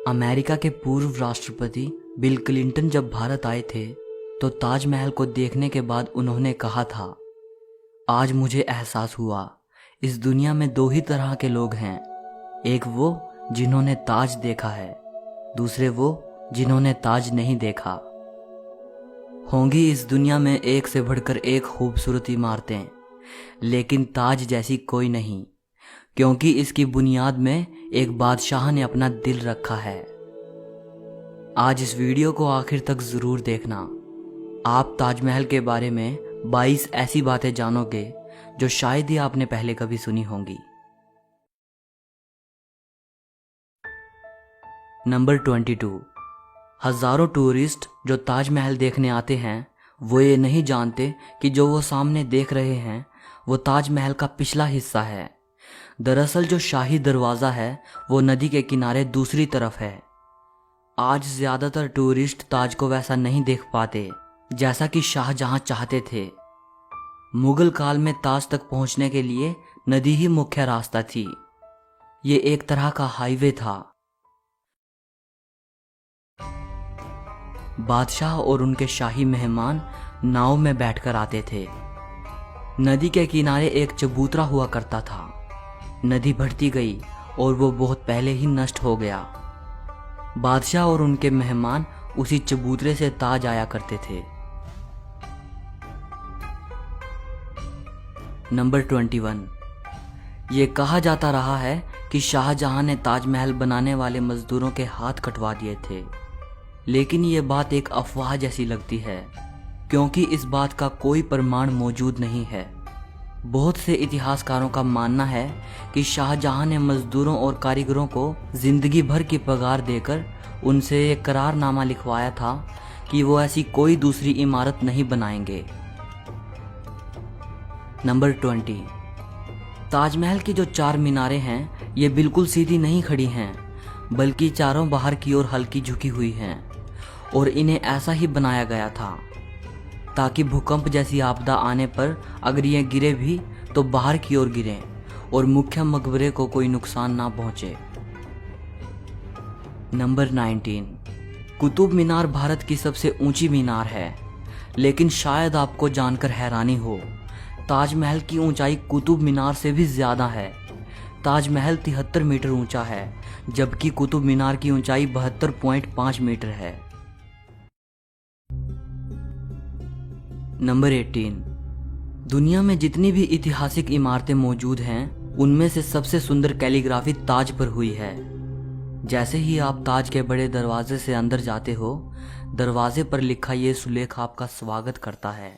America के पूर्व राष्ट्रपति बिल क्लिंटन जब भारत आए थे तो ताजमहल को देखने के बाद उन्होंने कहा था, आज मुझे एहसास हुआ इस दुनिया में दो ही तरह के लोग हैं, एक वो जिन्होंने ताज देखा है, दूसरे वो जिन्होंने ताज नहीं देखा। होंगी इस दुनिया में एक से बढ़कर एक खूबसूरत इमारतें, लेकिन ताज जैसी कोई नहीं, क्योंकि इसकी बुनियाद में एक बादशाह ने अपना दिल रखा है। आज इस वीडियो को आखिर तक जरूर देखना। आप ताजमहल के बारे में 22 ऐसी बातें जानोगे जो शायद ही आपने पहले कभी सुनी होंगी। नंबर 22। हजारों टूरिस्ट जो ताजमहल देखने आते हैं वो ये नहीं जानते कि जो वो सामने देख रहे हैं वो ताजमहल का पिछला हिस्सा है। दरअसल जो शाही दरवाज़ा है वो नदी के किनारे दूसरी तरफ है। आज ज़्यादातर टूरिस्ट ताज को वैसा नहीं देख पाते जैसा कि शाहजहां चाहते थे। मुगल काल में ताज तक पहुंचने के लिए नदी ही मुख्य रास्ता थी। ये एक तरह का हाईवे था। बादशाह और उनके शाही मेहमान नाव में बैठकर आते थे। नदी के किनारे एक चबूतरा हुआ करता था। नदी बढ़ती गई और वो बहुत पहले ही नष्ट हो गया। बादशाह और उनके मेहमान उसी चबूतरे से ताज आया करते थे। नंबर 21। ये कहा जाता रहा है कि शाहजहां ने ताजमहल बनाने वाले मजदूरों के हाथ कटवा दिए थे, लेकिन ये बात एक अफवाह जैसी लगती है, क्योंकि इस बात का कोई प्रमाण मौजूद नहीं है। बहुत से इतिहासकारों का मानना है कि शाहजहां ने मजदूरों और कारीगरों को जिंदगी भर की पगार देकर उनसे एक करारनामा लिखवाया था कि वो ऐसी कोई दूसरी इमारत नहीं बनाएंगे। नंबर 20। ताजमहल की जो 4 मीनारें हैं ये बिल्कुल सीधी नहीं खड़ी हैं, बल्कि चारों बाहर की ओर हल्की झुकी हुई हैं, और इन्हें ऐसा ही बनाया गया था ताकि भूकंप जैसी आपदा आने पर अगर ये गिरे भी तो बाहर की ओर गिरें और मुख्य मकबरे को कोई नुकसान ना पहुंचे। नंबर 19। कुतुब मीनार भारत की सबसे ऊंची मीनार है, लेकिन शायद आपको जानकर हैरानी हो, ताजमहल की ऊंचाई कुतुब मीनार से भी ज़्यादा है। ताजमहल 73 मीटर ऊंचा है, जबकि कुतुब मीनार की ऊंचाई 72.5 मीटर है। नंबर 18। दुनिया में जितनी भी ऐतिहासिक इमारतें मौजूद हैं उनमें से सबसे सुंदर कैलीग्राफी ताज पर हुई है। जैसे ही आप ताज के बड़े दरवाजे से अंदर जाते हो, दरवाजे पर लिखा ये सुलेख आपका स्वागत करता है,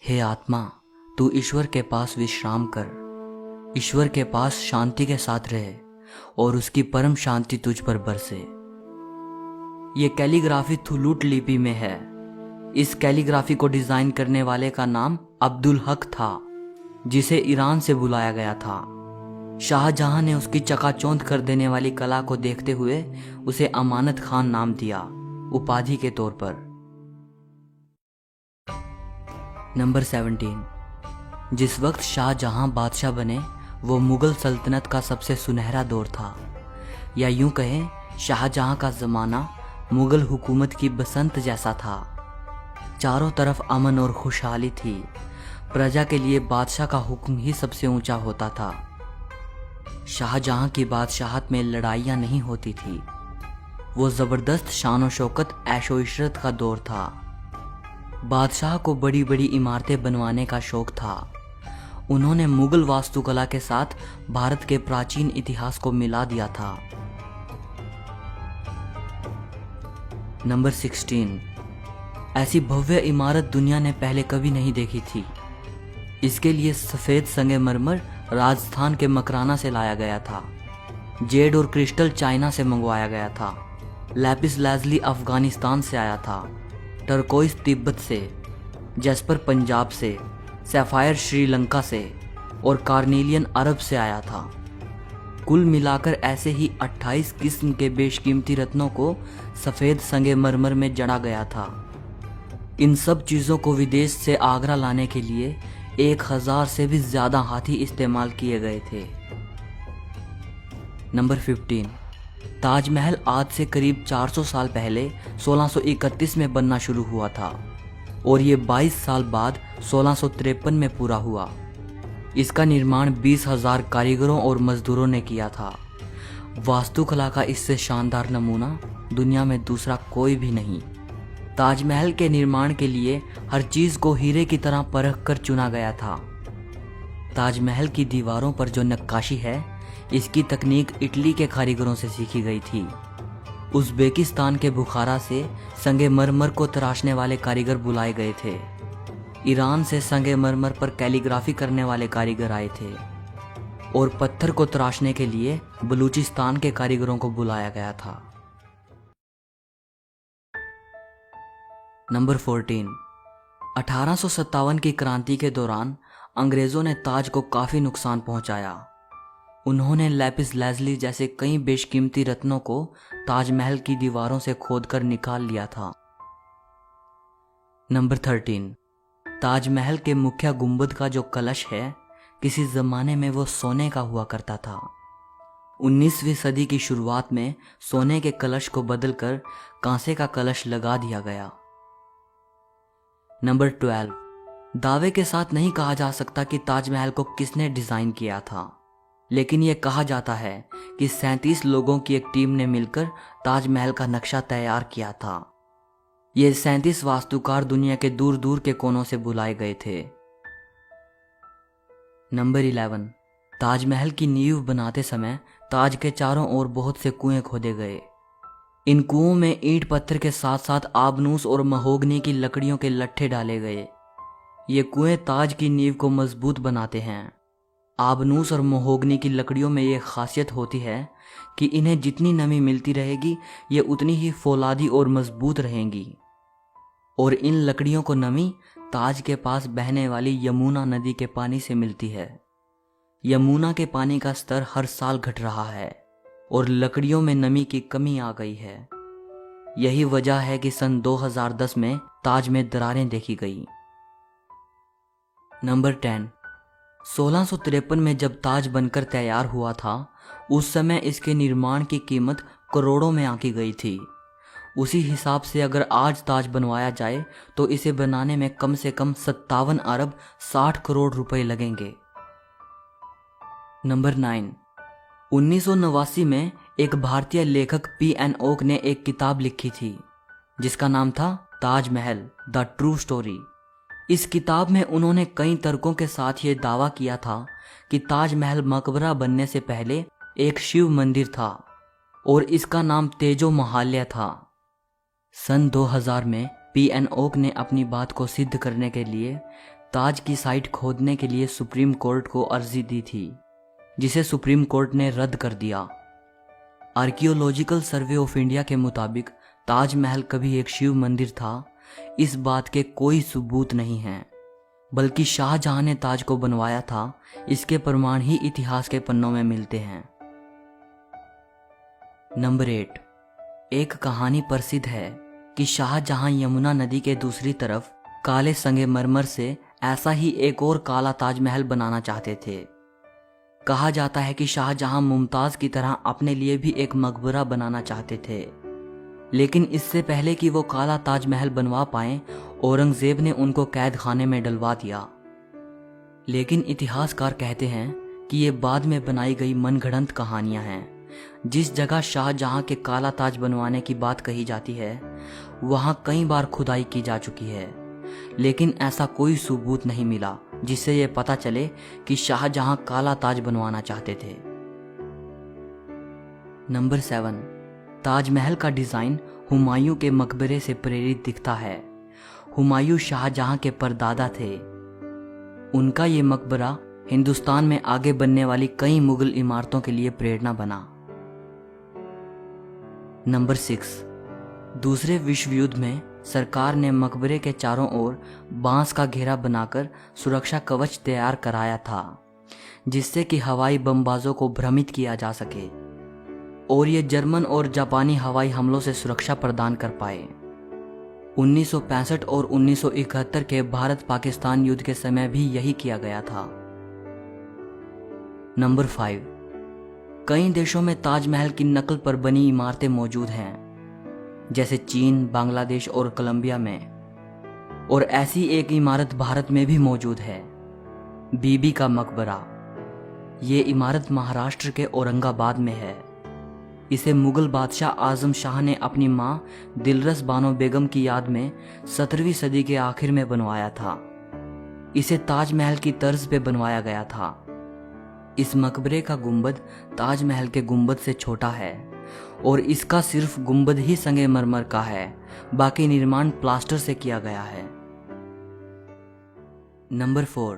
हे आत्मा, तू ईश्वर के पास विश्राम कर, ईश्वर के पास शांति के साथ रहे और उसकी परम शांति तुझ पर बरसे। ये कैलीग्राफी थुलूट लिपि में है। इस कैलीग्राफी को डिजाइन करने वाले का नाम अब्दुल हक था, जिसे ईरान से बुलाया गया था। शाहजहां ने उसकी चकाचौंध कर देने वाली कला को देखते हुए उसे अमानत खान नाम दिया, उपाधि के तौर पर। नंबर 17। जिस वक्त शाहजहां बादशाह बने वो मुगल सल्तनत का सबसे सुनहरा दौर था, या यूं कहें शाहजहां का जमाना मुगल हुकूमत की बसंत जैसा था। चारों तरफ अमन और खुशहाली थी। प्रजा के लिए बादशाह का हुक्म ही सबसे ऊंचा होता था। शाहजहां की बादशाहत में लड़ाइयां नहीं होती थी। वो जबरदस्त शान और शौकत, ऐशो इशरत का दौर था। बादशाह को बड़ी बड़ी इमारतें बनवाने का शौक था। उन्होंने मुगल वास्तुकला के साथ भारत के प्राचीन इतिहास को मिला दिया था। नंबर 16। ऐसी भव्य इमारत दुनिया ने पहले कभी नहीं देखी थी। इसके लिए सफ़ेद संगमरमर राजस्थान के मकराना से लाया गया था। जेड और क्रिस्टल चाइना से मंगवाया गया था। लैपिस लाजुली अफगानिस्तान से आया था। टर्कोइस तिब्बत से, जैस्पर पंजाब से, सैफायर श्रीलंका से और कार्नेलियन अरब से आया था। कुल मिलाकर ऐसे ही 28 किस्म के बेशकीमती रत्नों को सफ़ेद संगमरमर में जड़ा गया था। इन सब चीज़ों को विदेश से आगरा लाने के लिए 1000 से भी ज़्यादा हाथी इस्तेमाल किए गए थे। नंबर 15। ताजमहल आज से करीब 400 साल पहले 1631 में बनना शुरू हुआ था और ये 22 साल बाद 1653 में पूरा हुआ। इसका निर्माण 20,000 कारीगरों और मजदूरों ने किया था। वास्तुकला का इससे शानदार नमूना दुनिया में दूसरा कोई भी नहीं। ताजमहल के निर्माण के लिए हर चीज को हीरे की तरह परख कर चुना गया था। ताजमहल की दीवारों पर जो नक्काशी है, इसकी तकनीक इटली के कारीगरों से सीखी गई थी। उज़्बेकिस्तान के बुखारा से संगमरमर को तराशने वाले कारीगर बुलाए गए थे। ईरान से संगमरमर पर कैलीग्राफी करने वाले कारीगर आए थे और पत्थर को तराशने के लिए बलूचिस्तान के कारीगरों को बुलाया गया था। नंबर 14। 1857 की क्रांति के दौरान अंग्रेजों ने ताज को काफी नुकसान पहुंचाया। उन्होंने लैपिस लाजुली जैसे कई बेशकीमती रत्नों को ताजमहल की दीवारों से खोदकर निकाल लिया था। नंबर 13। ताजमहल के मुख्य गुंबद का जो कलश है, किसी जमाने में वो सोने का हुआ करता था। 19वीं सदी की शुरुआत में सोने के कलश को बदलकर कांसे का कलश लगा दिया गया। नंबर 12। दावे के साथ नहीं कहा जा सकता कि ताजमहल को किसने डिजाइन किया था, लेकिन यह कहा जाता है कि 37 लोगों की एक टीम ने मिलकर ताजमहल का नक्शा तैयार किया था। ये 37 वास्तुकार दुनिया के दूर दूर के कोनों से बुलाए गए थे। नंबर 11। ताजमहल की नींव बनाते समय ताज के चारों ओर बहुत से कुएं खोदे गए। इन कुओं में ईंट पत्थर के साथ साथ आबनूस और महोगनी की लकड़ियों के लट्ठे डाले गए। ये कुएं ताज की नींव को मजबूत बनाते हैं। आबनूस और महोगनी की लकड़ियों में ये खासियत होती है कि इन्हें जितनी नमी मिलती रहेगी, ये उतनी ही फौलादी और मजबूत रहेंगी। और इन लकड़ियों को नमी ताज के पास बहने वाली यमुना नदी के पानी से मिलती है। यमुना के पानी का स्तर हर साल घट रहा है और लकड़ियों में नमी की कमी आ गई है। यही वजह है कि सन 2010 में ताज में दरारें देखी गई। नंबर 10। 1653 में जब ताज बनकर तैयार हुआ था, उस समय इसके निर्माण की कीमत करोड़ों में आंकी गई थी। उसी हिसाब से अगर आज ताज बनवाया जाए तो इसे बनाने में कम से कम 57 अरब 60 करोड़ रुपए लगेंगे। नंबर 9। 1989 में एक भारतीय लेखक P.N. ओक ने एक किताब लिखी थी जिसका नाम था ताजमहल द ट्रू स्टोरी। इस किताब में उन्होंने कई तर्कों के साथ ये दावा किया था कि ताजमहल मकबरा बनने से पहले एक शिव मंदिर था और इसका नाम तेजो महाल्या था। सन 2000 में P.N. ओक ने अपनी बात को सिद्ध करने के लिए ताज की साइट खोदने के लिए सुप्रीम कोर्ट को अर्जी दी थी, जिसे सुप्रीम कोर्ट ने रद्द कर दिया। आर्कियोलॉजिकल सर्वे ऑफ इंडिया के मुताबिक ताजमहल कभी एक शिव मंदिर था, इस बात के कोई सबूत नहीं है, बल्कि शाहजहां ने ताज को बनवाया था, इसके प्रमाण ही इतिहास के पन्नों में मिलते हैं। नंबर 8। एक कहानी प्रसिद्ध है कि शाहजहां यमुना नदी के दूसरी तरफ काले संगमरमर से ऐसा ही एक और काला ताजमहल बनाना चाहते थे। कहा जाता है कि शाहजहां मुमताज की तरह अपने लिए भी एक मकबरा बनाना चाहते थे, लेकिन इससे पहले कि वो काला ताजमहल बनवा पाएं, औरंगजेब ने उनको कैद खाने में डलवा दिया। लेकिन इतिहासकार कहते हैं कि ये बाद में बनाई गई मनगढ़ंत कहानियां हैं। जिस जगह शाहजहां के काला ताज बनवाने की बात कही जाती है, वहां कई बार खुदाई की जा चुकी है, लेकिन ऐसा कोई सबूत नहीं मिला जिससे यह पता चले कि शाहजहां काला ताज बनवाना चाहते थे। नंबर 7। ताजमहल का डिजाइन हुमायूं के मकबरे से प्रेरित दिखता है। हुमायूं शाहजहां के परदादा थे। उनका ये मकबरा हिंदुस्तान में आगे बनने वाली कई मुगल इमारतों के लिए प्रेरणा बना। नंबर 6। दूसरे विश्व युद्ध में सरकार ने मकबरे के चारों ओर बांस का घेरा बनाकर सुरक्षा कवच तैयार कराया था, जिससे कि हवाई बमबाजों को भ्रमित किया जा सके और ये जर्मन और जापानी हवाई हमलों से सुरक्षा प्रदान कर पाए। 1965 और 1971 के भारत पाकिस्तान युद्ध के समय भी यही किया गया था। नंबर 5। कई देशों में ताजमहल की नकल पर बनी इमारतें मौजूद हैं, जैसे चीन, बांग्लादेश और कोलंबिया में। और ऐसी एक इमारत भारत में भी मौजूद है, बीबी का मकबरा। ये इमारत महाराष्ट्र के औरंगाबाद में है। इसे मुगल बादशाह आजम शाह ने अपनी मां दिलरस बानो बेगम की याद में 17वीं सदी के आखिर में बनवाया था। इसे ताजमहल की तर्ज पे बनवाया गया था। इस मकबरे का गुंबद ताजमहल के गुंबद से छोटा है और इसका सिर्फ गुंबद ही संगमरमर का है, बाकी निर्माण प्लास्टर से किया गया है। नंबर 4,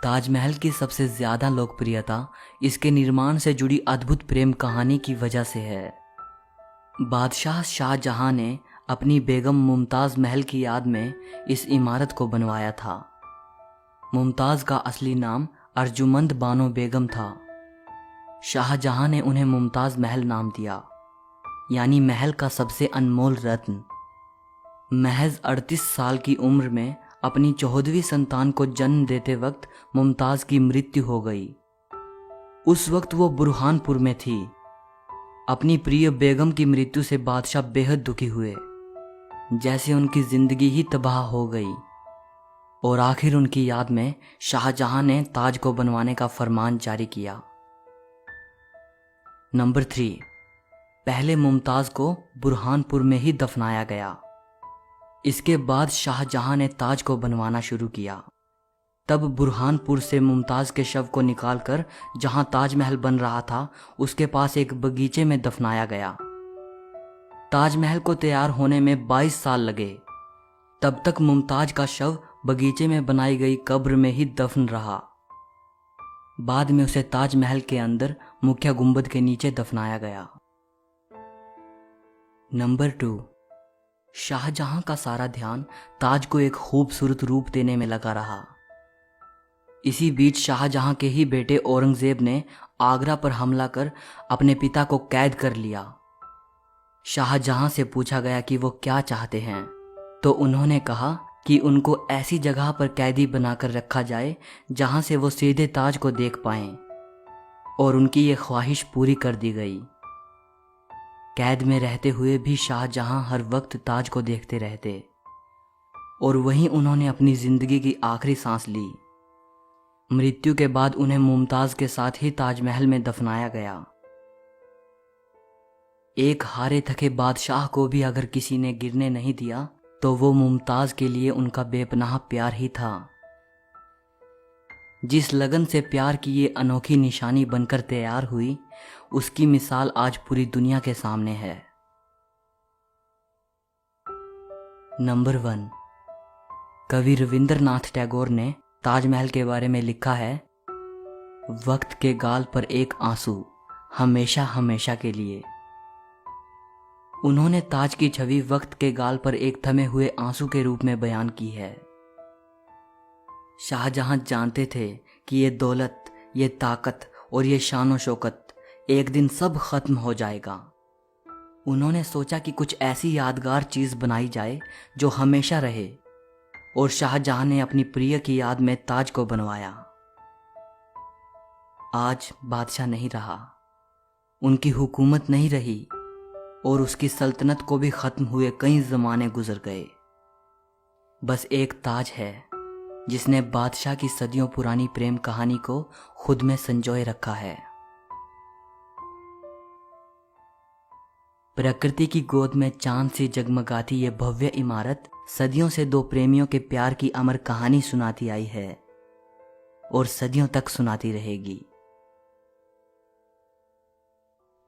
ताजमहल की सबसे ज्यादा लोकप्रियता इसके निर्माण से जुड़ी अद्भुत प्रेम कहानी की वजह से है। बादशाह शाहजहां ने अपनी बेगम मुमताज महल की याद में इस इमारत को बनवाया था। मुमताज का असली नाम अर्जुमंद बानो बेगम था। शाहजहां ने उन्हें मुमताज महल नाम दिया, यानी महल का सबसे अनमोल रत्न। महज 38 साल की उम्र में अपनी 14वीं संतान को जन्म देते वक्त मुमताज की मृत्यु हो गई। उस वक्त वो बुरहानपुर में थी। अपनी प्रिय बेगम की मृत्यु से बादशाह बेहद दुखी हुए, जैसे उनकी जिंदगी ही तबाह हो गई। और आखिर उनकी याद में शाहजहां ने ताज को बनवाने का फरमान जारी किया। नंबर 3, पहले मुमताज को बुरहानपुर में ही दफनाया गया। इसके बाद शाहजहां ने ताज को बनवाना शुरू किया। तब बुरहानपुर से मुमताज के शव को निकालकर जहां ताजमहल बन रहा था उसके पास एक बगीचे में दफनाया गया। ताजमहल को तैयार होने में 22 साल लगे। तब तक मुमताज का शव बगीचे में बनाई गई कब्र में ही दफन रहा। बाद में उसे ताजमहल के अंदर मुख्य गुंबद के नीचे दफनाया गया। नंबर 2, शाहजहां का सारा ध्यान ताज को एक खूबसूरत रूप देने में लगा रहा। इसी बीच शाहजहां के ही बेटे औरंगजेब ने आगरा पर हमला कर अपने पिता को कैद कर लिया। शाहजहां से पूछा गया कि वो क्या चाहते हैं, तो उन्होंने कहा कि उनको ऐसी जगह पर कैदी बनाकर रखा जाए जहां से वो सीधे ताज को देख पाएं, और उनकी ये ख्वाहिश पूरी कर दी गई। कैद में रहते हुए भी शाहजहां हर वक्त ताज को देखते रहते, और वहीं उन्होंने अपनी जिंदगी की आखिरी सांस ली। मृत्यु के बाद उन्हें मुमताज के साथ ही ताजमहल में दफनाया गया। एक हारे थके बादशाह को भी अगर किसी ने गिरने नहीं दिया तो वो मुमताज के लिए उनका बेपनाह प्यार ही था। जिस लगन से प्यार की ये अनोखी निशानी बनकर तैयार हुई, उसकी मिसाल आज पूरी दुनिया के सामने है। नंबर 1, कवि रविंद्रनाथ टैगोर ने ताजमहल के बारे में लिखा है, वक्त के गाल पर एक आंसू, हमेशा हमेशा के लिए। उन्होंने ताज की छवि वक्त के गाल पर एक थमे हुए आंसू के रूप में बयान की है। शाहजहां जानते थे कि ये दौलत, ये ताकत और ये शान शौकत एक दिन सब खत्म हो जाएगा। उन्होंने सोचा कि कुछ ऐसी यादगार चीज बनाई जाए जो हमेशा रहे, और शाहजहां ने अपनी प्रिय की याद में ताज को बनवाया। आज बादशाह नहीं रहा, उनकी हुकूमत नहीं रही, और उसकी सल्तनत को भी खत्म हुए कई जमाने गुजर गए। बस एक ताज है जिसने बादशाह की सदियों पुरानी प्रेम कहानी को खुद में संजोए रखा है। प्रकृति की गोद में चांद सी जगमगाती ये भव्य इमारत सदियों से दो प्रेमियों के प्यार की अमर कहानी सुनाती आई है और सदियों तक सुनाती रहेगी।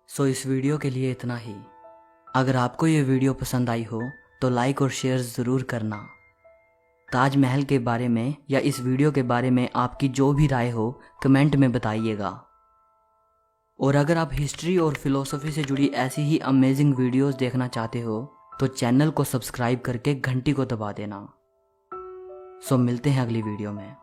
सो इस वीडियो के लिए इतना ही। अगर आपको ये वीडियो पसंद आई हो तो लाइक और शेयर ज़रूर करना। ताजमहल के बारे में या इस वीडियो के बारे में आपकी जो भी राय हो कमेंट में बताइएगा। और अगर आप हिस्ट्री और फिलॉसफी से जुड़ी ऐसी ही अमेजिंग वीडियोस देखना चाहते हो तो चैनल को सब्सक्राइब करके घंटी को दबा देना। सो मिलते हैं अगली वीडियो में।